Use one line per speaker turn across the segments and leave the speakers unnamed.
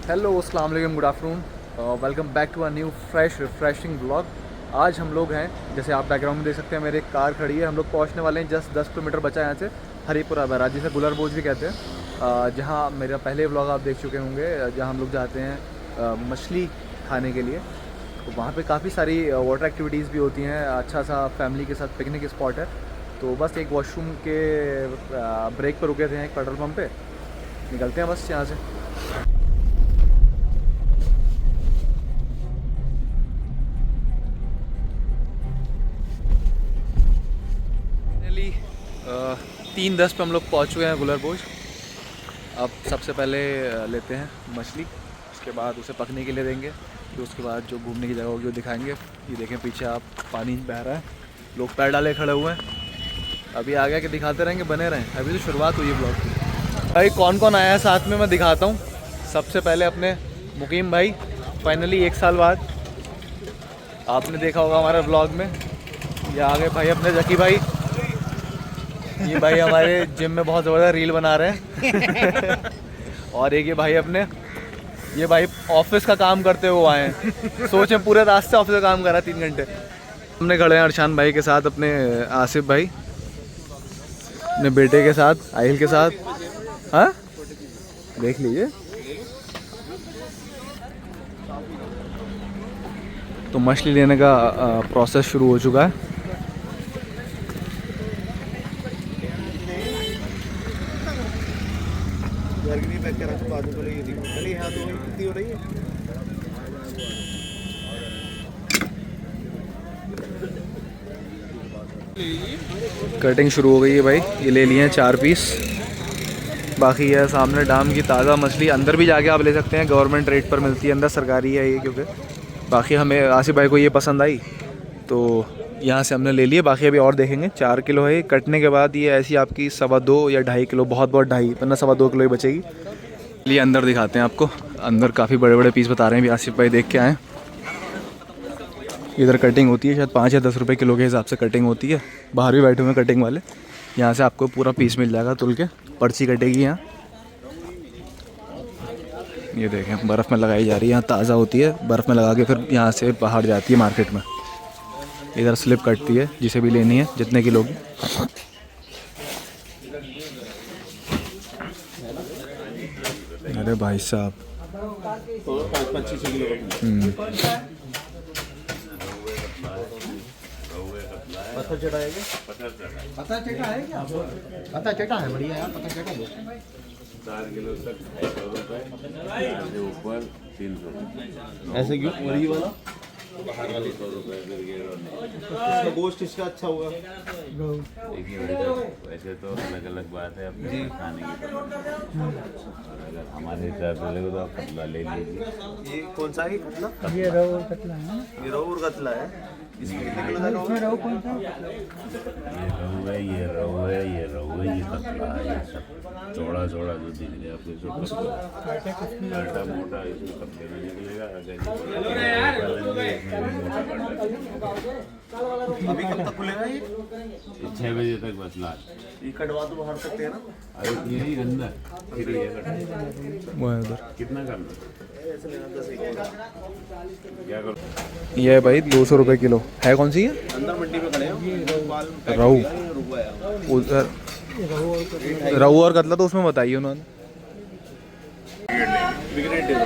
Hello अस्सलाम वालेकुम, good afternoon, welcome back to a new fresh refreshing blog. आज हम लोग हैं, जैसे आप बैकग्राउंड में देख सकते हैं, मेरे एक कार खड़ी है। हम लोग पहुंचने वाले हैं, जस्ट 10 किलोमीटर बचा है यहाँ से, हरिपुरा बैराज, जिसे गुलर बोझ भी कहते हैं, जहाँ मेरा पहले व्लॉग आप देख चुके होंगे, जहाँ हम लोग जाते हैं मछली खाने के लिए। तो वहाँ पे काफ़ी सारी वाटर एक्टिविटीज़ भी होती हैं, अच्छा सा फैमिली के साथ पिकनिक स्पॉट है। तो बस एक वॉशरूम के ब्रेक पर रुके थे, एक पेट्रोल पम्प पे, निकलते हैं बस यहाँ से। फाइनली 3:10 पे हम लोग पहुँच चुके हैं गुलर बोझ। अब सबसे पहले लेते हैं मछली, उसके बाद उसे पकने के लिए देंगे, फिर उसके बाद जो घूमने की जगह होगी वो दिखाएंगे। ये देखें पीछे आप, पानी बह रहा है, लोग पैर डाले खड़े हुए हैं। अभी आगे के दिखाते रहेंगे, बने रहें, अभी तो शुरुआत हुई है ब्लॉग की। भाई कौन कौन आया है साथ में मैं दिखाता हूँ। सबसे पहले अपने मुकीम भाई, फाइनली 1 साल बाद, आपने देखा होगा हमारे ब्लॉग में। ये आ गए भाई अपने जकी भाई, ये भाई हमारे जिम में बहुत ज़बरदस्त रील बना रहे हैं। और एक ये भाई अपने, ये भाई ऑफिस का काम करते हुए आए हैं, सोचें पूरे रास्ते ऑफिस का काम करा 3 घंटे। हमने खड़े हैं अरशान भाई के साथ, अपने आसिफ भाई, अपने बेटे के साथ, आहिल के साथ। हाँ देख लीजिए। तो मछली लेने का प्रोसेस शुरू हो चुका है। कटिंग शुरू हो गई है भाई, ये ले लिए हैं 4 पीस। बाकी है सामने डाम की ताज़ा मछली, अंदर भी जाके आप ले सकते हैं, गवर्नमेंट रेट पर मिलती है, अंदर सरकारी है ये, क्योंकि बाकी हमें आसिफ भाई को ये पसंद आई तो यहाँ से हमने ले लिए। बाकी अभी और देखेंगे। 4 किलो है, कटने के बाद ये ऐसी आपकी 2.25 या 2.5 किलो, बहुत 2.5, वरना 2.25 किलो ही बचेगी। लिए अंदर दिखाते हैं आपको, अंदर काफ़ी बड़े बड़े पीस बता रहे हैं, भी आसिफ भाई देख के आएँ। इधर कटिंग होती है, शायद 5 या 10 रुपये किलो के हिसाब से कटिंग होती है। बाहर भी बैठे हुए हैं कटिंग वाले, यहाँ से आपको पूरा पीस मिल जाएगा तुल के, पर्ची कटेगी यहाँ। ये देखें बर्फ़ में लगाई जा रही है, यहाँ ताज़ा होती है, बर्फ़ में लगा के फिर यहाँ से बाहर जाती है मार्केट में। इधर स्लिप कटती है, जिसे भी लेनी है, जितने किलो की। अरे भाई साहब,
पत्थर चटा है क्या? पत्थर चटा है क्या? पत्थर चटा है, बढ़िया यार, पत्थर चटा दो।
4 किलो तक 250 रुपये, जो ऊपर 300।
ऐसे क्यों? और ये वाला
200 रुपये
इसका गोश्त इसका अच्छा होगा।
देखिए वैसे तो अलग अलग बात है अपने खाने की, और अगर हमारे हिसाब से लेgo तो आप कतला ले लीजिए।
ये कौन सा है कतला?
ये रोहू और कतला है।
ये रोहू और कतला है। इसमें कितने किलो तक होगा?
रोहू कौन सा?
ये रहू है, ये रहू है, ये रहू है, ये कतला है, ये सब चौड़ा चौड़ा जो दिख रहा है आपको, सब कतला, आटा मोटा इसमें कतले में निकलेगा। अगर
अभी कब तक खुलेगा ये?
6 बजे तक बस लास्ट।
ये कटवा तो बाहर सकते हैं ना?
अरे यही अंदर फिर ये कट
वो है उधर।
कितना करना क्या करो?
ये है भाई 200 रुपये किलो है। कौन सी है?
अंदर मंडी में खड़े हैं।
रहू।
रुका है।
उधर रहू और कतला तो उसमें बताइए उन्होंने।
ब्रिगेड दे दो।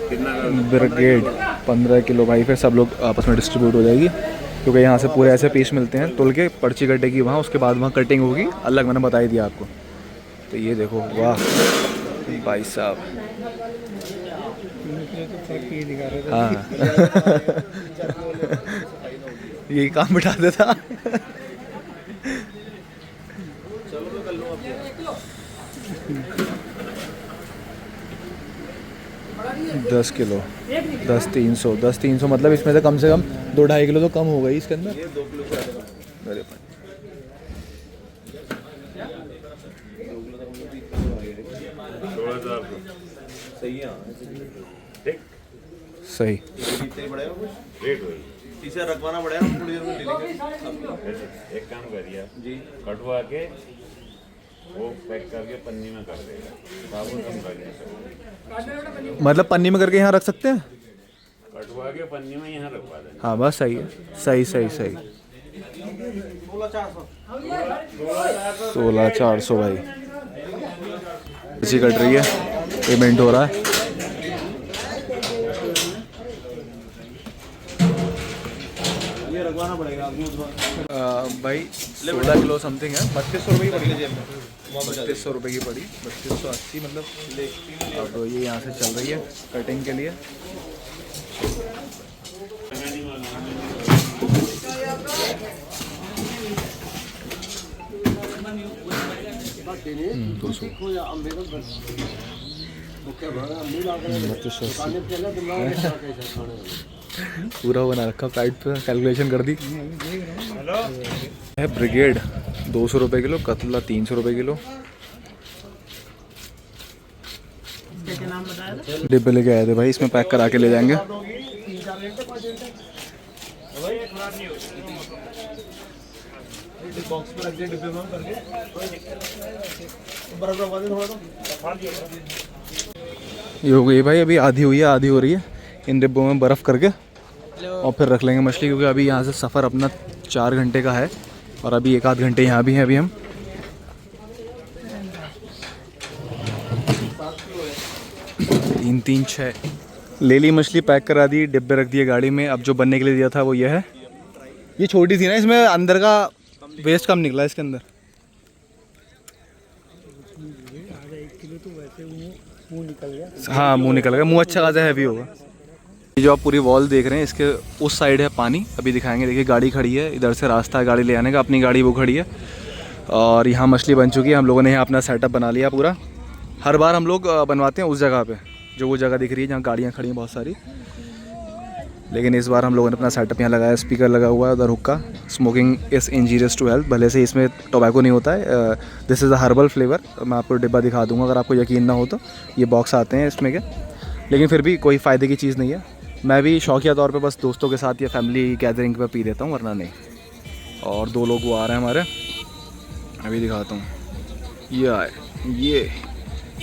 कितना
ब्रिगेड 15 किलो भाई, फिर सब लोग आपस में डिस्ट्रीब्यूट हो जाएगी, क्योंकि यहाँ से पूरे ऐसे पीस मिलते हैं तुल के, पर्ची कटेगी वहाँ, उसके बाद वहाँ कटिंग होगी अलग, मैंने बता ही दिया आपको। तो ये देखो, वाह भाई साहब। हाँ यही काम बिठा देता। 10 किलो 10-300, 10-300 मतलब इसमें से कम 2-2.5 किलो तो कम हो गई इसके अंदर।
2 किलो से
अरे भाई
सही है।
ठीक
सही।
इतने बड़े हो कुछ
रेट वही
इसे रखवाना पड़ेगा, थोड़ी देर में ले लेंगे।
एक काम करिए आप
जी
कटवा के वो पैक करके पन्नी में कर देगा, साबुन कम कर नहीं सकते।
मतलब पन्नी में करके यहाँ रख सकते हैं?
कटवा के पन्नी में यहाँ रखवा देना।
हाँ बस सही है, सही सही सही। 16,400 भाई। इसी कट रही है, पेमेंट हो रहा है।
ये रखवाना पड़ेगा
भाई 16 किलो समथिंग है, 3200 रुपये की पड़ी जेब में, 3200 रुपये की पड़ी, 3280 मतलब। अब ये यहाँ से चल रही है कटिंग के लिए। पूरा बना रखा, साइड पे कैलकुलेशन कर दी है। ब्रिगेड 200 रुपये किलो, कतला 300 रुपये किलो। डिब्बे लेके आए थे भाई, इसमें पैक करा के ले जाएंगे। ये हो गई भाई, अभी आधी हुई है, आधी हो रही है। इन डिब्बों में बर्फ़ करके और फिर रख लेंगे मछली, क्योंकि अभी यहाँ से सफ़र अपना 4 घंटे का है और अभी 1 आध घंटे यहाँ भी हैं अभी हम। तीन 3 6 ले ली मछली, पैक करा दी, डिब्बे रख दिए गाड़ी में। अब जो बनने के लिए दिया था वो ये है। ये छोटी थी ना, इसमें अंदर का वेस्ट कम निकला इसके अंदर। हाँ मुंह निकल गया, मुंह अच्छा खासा हैवी होगा। ये जो आप पूरी वॉल देख रहे हैं, इसके उस साइड है पानी, अभी दिखाएंगे। देखिए गाड़ी खड़ी है, इधर से रास्ता है गाड़ी ले आने का, अपनी गाड़ी वो खड़ी है। और यहाँ मछली बन चुकी है, हम लोगों ने यहाँ अपना सेटअप बना लिया पूरा। हर बार हम लोग बनवाते हैं उस जगह पे, जो वो जगह दिख रही है जहाँ गाड़ियाँ खड़ी हैं बहुत सारी। लेकिन इस बार हम लोगों ने अपना सेटअप यहाँ लगाया, स्पीकर लगा हुआ है उधर, हुक्का। Smoking is injurious to health, भले से इसमें टोबैको नहीं होता है। This is a herbal flavour. मैं आपको डिब्बा दिखा दूंगा अगर आपको यकीन ना हो तो। ये बॉक्स आते हैं इसमें के, लेकिन फिर भी कोई फ़ायदे की चीज़ नहीं है। मैं भी शौकिया तौर पे बस दोस्तों के साथ या फैमिली गैदरिंग पे पी देता हूँ, वरना नहीं। और 2 लोग वो आ रहे हैं हमारे, अभी दिखाता हूँ। ये आए, ये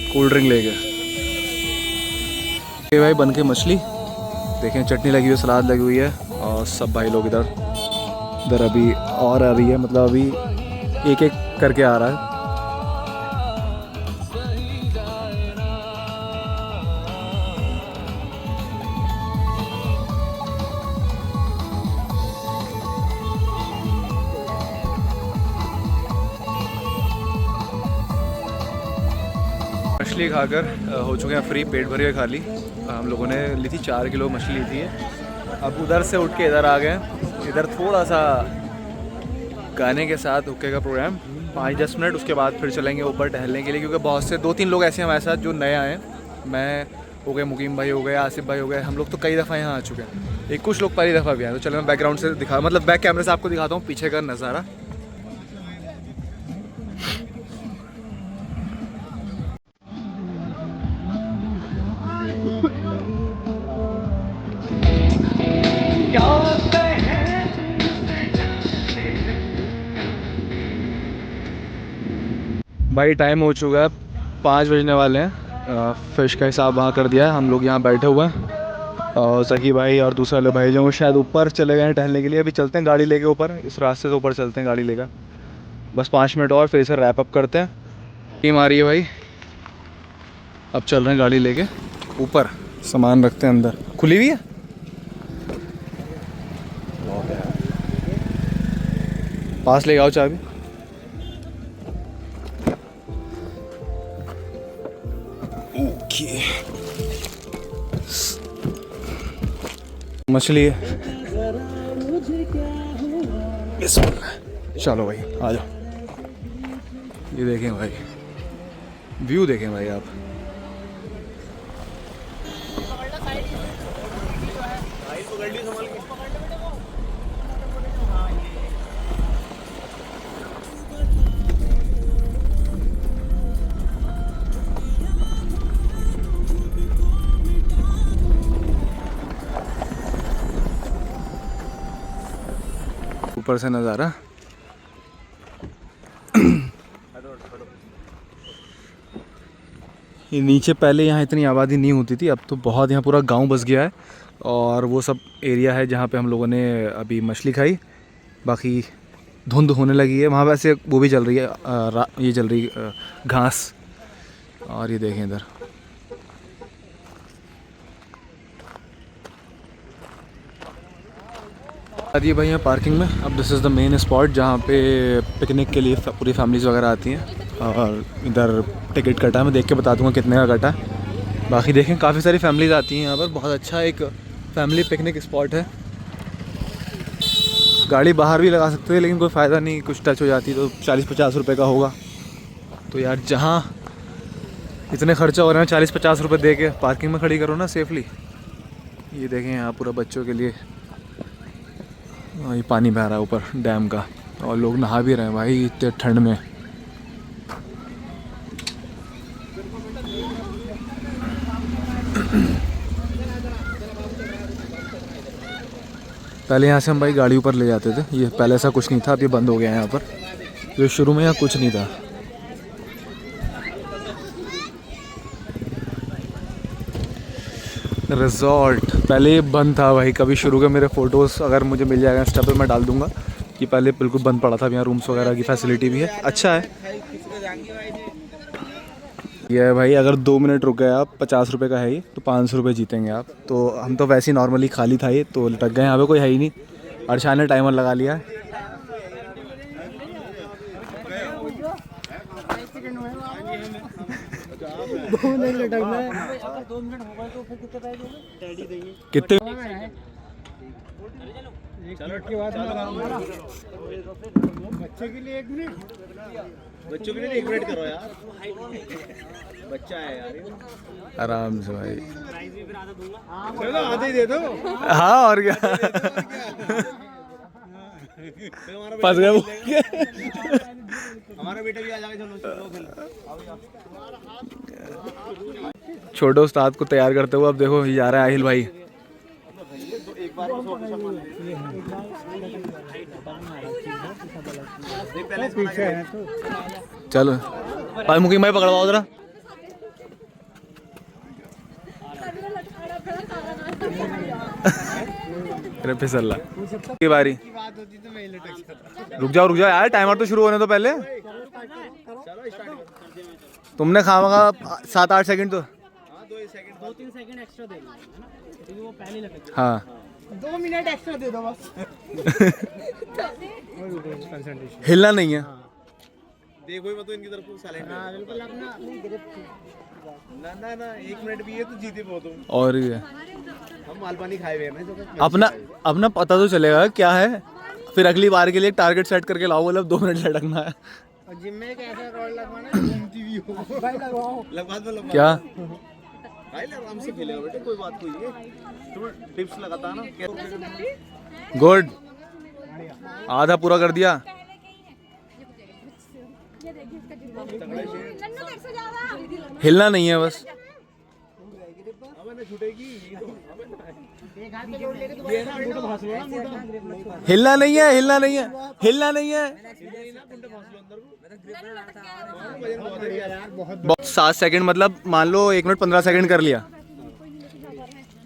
कोल्ड ड्रिंक ले गए भाई। बन के मछली देखें, चटनी लगी हुई है, सलाद लगी हुई है, और सब भाई लोग इधर अभी और आ रही है, मतलब अभी एक एक करके आ रहा है। मछली खाकर हो चुके हैं फ्री, पेट भर के खा ली। हम लोगों ने ली थी 4 किलो मछली ली थी। अब उधर से उठ के इधर आ गए। इधर थोड़ा सा गाने के साथ हुक्के का प्रोग्राम, 5-10 मिनट, उसके बाद फिर चलेंगे ऊपर टहलने के लिए, क्योंकि बहुत से 2-3 लोग ऐसे हैं हमारे साथ जो नए आए हैं। मैं हो गए, मुकीम भाई हो गए, आसिफ भाई हो गए, हम लोग तो कई दफ़ा यहाँ आ चुके हैं। एक कुछ लोग पहली दफ़ा भी आए। तो चलो मैं बैकग्राउंड से दिखा, मतलब बैक कैमरे से आपको दिखाता हूँ पीछे का नज़ारा। भाई टाइम हो चुका है, 5 बजने वाले हैं। फ़िश का हिसाब वहाँ कर दिया है, हम लोग यहाँ बैठे हुए हैं। और सही भाई और दूसरा लोग भाई जो वो शायद ऊपर चले गए हैं टहलने के लिए। अभी चलते हैं गाड़ी लेके ऊपर, इस रास्ते से ऊपर चलते हैं गाड़ी लेकर। बस 5 मिनट और, फिर इसे रैप अप करते हैं। टीम आ रही है भाई, अब चल रहे हैं गाड़ी लेके ऊपर। सामान रखते हैं अंदर, खुली हुई है। पास ले आओ चाबी। ओके, मछली है। चलो भाई आ जाओ। ये देखें भाई, व्यू देखें भाई आप। ऊपर से नज़ारा। ये नीचे पहले यहाँ इतनी आबादी नहीं होती थी, अब तो बहुत यहाँ पूरा गांव बस गया है। और वो सब एरिया है जहाँ पे हम लोगों ने अभी मछली खाई। बाकी धुंध होने लगी है वहाँ, वैसे वो भी चल रही है ये चल रही घास। और ये देखें इधर ये भाई यहाँ पार्किंग में। अब this is the main spot जहाँ पे पिकनिक के लिए पूरी फैमिलीज़ वगैरह आती हैं। और इधर टिकट कटा है, मैं देख के बता दूँगा कितने का कटा है। बाकी देखें काफ़ी सारी फैमिलीज़ आती हैं यहाँ पर, बहुत अच्छा एक फैमिली पिकनिक स्पॉट है। गाड़ी बाहर भी लगा सकते हैं लेकिन कोई फ़ायदा नहीं, कुछ टच हो जाती तो 40-50 रुपये का होगा। तो यार जहाँ इतने खर्चा हो रहे हैं 40-50 रुपये दे के पार्किंग में खड़ी करो ना सेफली। ये देखें यहाँ पूरा बच्चों के लिए ये पानी बह रहा है ऊपर डैम का, और लोग नहा भी रहे हैं भाई इतने ठंड में। पहले यहाँ से हम भाई गाड़ी ऊपर ले जाते थे, ये पहले ऐसा कुछ नहीं था, अब ये बंद हो गया है यहाँ पर। ये शुरू में यहाँ कुछ नहीं था। रिजॉर्ट पहले ये बंद था भाई, कभी शुरू के मेरे फ़ोटोज़ अगर मुझे मिल जाएगा इंस्टा पे मैं डाल दूँगा कि पहले बिल्कुल बंद पड़ा था। अब यहाँ रूम्स वगैरह की फैसिलिटी भी है, अच्छा है। ये है भाई, अगर 2 मिनट रुक गए आप 50 रुपये का है ये, तो 500 रुपये जीतेंगे आप। तो हम तो वैसे ही नॉर्मली खाली था ये, तो लटक गए, यहाँ पे कोई है ही नहीं। अर्शान ने टाइमर लगा लिया है। कितने
बच्चे के लिए 1 मिनट, बच्चों के लिए 1 मिनट करो यार, बच्चा है यार।
आराम से भाई,
चलो आधे ही दे दो।
हाँ और क्या फंस गए।
हमारा बेटा भी आ जाएगा, चलो
छोटे उस्ताद को तैयार करते हुए अब देखो ये जा रहा है आहिल भाई। चलो भाई मुकीम भाई पकड़वाओ जरा। अरे फिसल्ला की बारी, रुक जाओ यार, टाइमर तो शुरू होने दो पहले। तुमने खामखा 7-8 सेकंड तो
2-3 सेकंड एक्स्ट्रा दे दो, क्योंकि वो पहले लगे।
हाँ
2 मिनट एक्स्ट्रा दे दो बस।
हिलना नहीं है।
देखो मैं तो इनकी तरफ साइलेंट। हां बिल्कुल अपना ना 1 मिनट भी है तो जीते बहुत तुम।
और ये
हम मालपानी खाए हुए हैं ना,
अपना पता तो चलेगा क्या है, फिर अगली बार के लिए एक टारगेट सेट करके लाओ, मतलब 2 मिनट लटकना है।
और जिम में एक ऐसा रॉड लगवाना है, घूमती भी हो भाई, लगवाओ लगवा
क्या
भाई, आराम से खेलेगा बेटे, कोई बात नहीं है। तुम टिप्स लगाता ना।
गुड, आधा पूरा कर दिया। हिलना नहीं है बस, हिलना नहीं है, हिलना नहीं है, हिलना नहीं है। 7 सेकंड मतलब मान लो 1 मिनट 15 सेकंड कर लिया।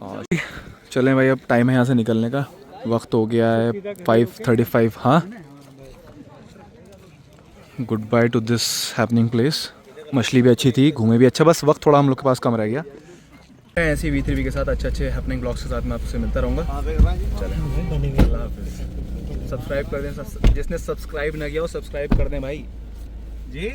और चलें भाई, अब टाइम है यहाँ से निकलने का, वक्त हो गया है 5:35। हाँ good by two this happening place. मछली भी अच्छी थी, घूमे भी अच्छा, बस वक्त थोड़ा हम लोग के पास कम रह गया। ऐसे ही V3V के साथ अच्छे हैपनिंग ब्लॉग्स के साथ मैं आपसे मिलता रहूँगा। चलें, अल्लाह हाफ़िज़। सब्सक्राइब कर दें, जिसने सब्सक्राइब ना किया वो सब्सक्राइब कर दें भाई जी।